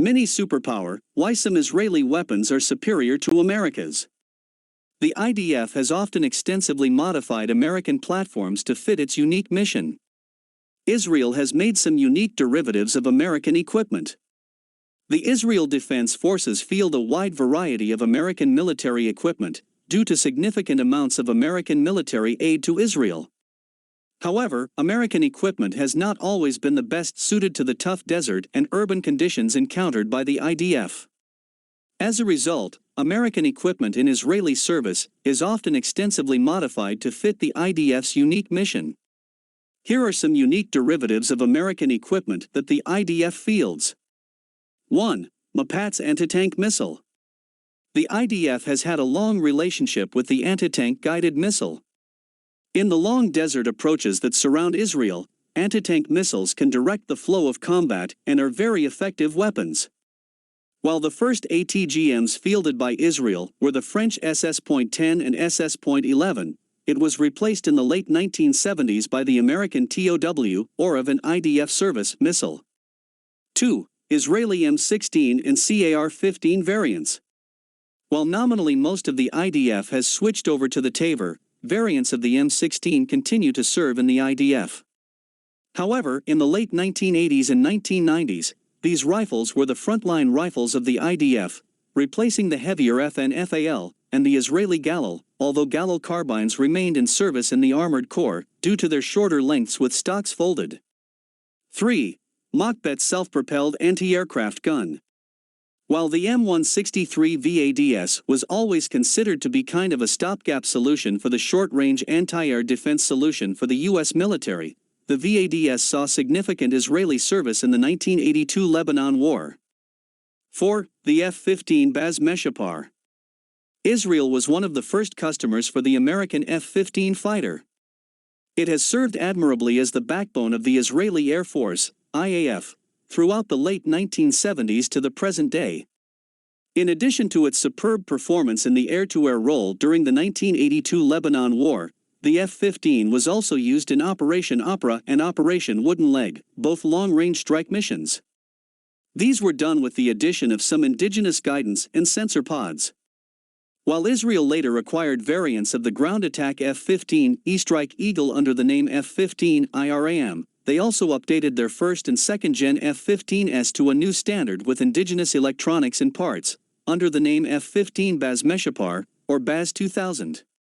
Mini superpower, why some Israeli weapons are superior to America's. The IDF has often extensively modified American platforms to fit its unique mission. Israel has made some unique derivatives of American equipment. The Israel Defense Forces field a wide variety of American military equipment, due to significant amounts of American military aid to Israel. However, American equipment has not always been the best suited to the tough desert and urban conditions encountered by the IDF. As a result, American equipment in Israeli service is often extensively modified to fit the IDF's unique mission. Here are some unique derivatives of American equipment that the IDF fields. 1. MAPAT's anti-tank missile. The IDF has had a long relationship with the anti-tank guided missile. In the long desert approaches that surround Israel, anti-tank missiles can direct the flow of combat and are very effective weapons. While the first ATGMs fielded by Israel were the French SS.10 and SS.11, it was replaced in the late 1970s by the American TOW, or of an IDF service, missile. 2. Israeli M16 and CAR-15 variants. While nominally most of the IDF has switched over to the TAVR, variants of the M16 continue to serve in the IDF. However, in the late 1980s and 1990s, these rifles were the frontline rifles of the IDF, replacing the heavier FN FAL and the Israeli Galil, although Galil carbines remained in service in the Armored Corps due to their shorter lengths with stocks folded. 3. Machbet self-propelled anti-aircraft gun. While the M163 VADS was always considered to be kind of a stopgap solution for the short-range anti-air defense solution for the U.S. military, the VADS saw significant Israeli service in the 1982 Lebanon War. 4. The F-15 Baz Meshapar. Israel was one of the first customers for the American F-15 fighter. It has served admirably as the backbone of the Israeli Air Force, IAF, throughout the late 1970s to the present day. In addition to its superb performance in the air-to-air role during the 1982 Lebanon War, the F-15 was also used in Operation Opera and Operation Wooden Leg, both long-range strike missions. These were done with the addition of some indigenous guidance and sensor pods. While Israel later acquired variants of the ground attack F-15 E-Strike Eagle under the name F-15 IRAM, they also updated their first and second-gen F-15S to a new standard with indigenous electronics and parts, under the name F-15 Baz Meshapar, or Baz 2000.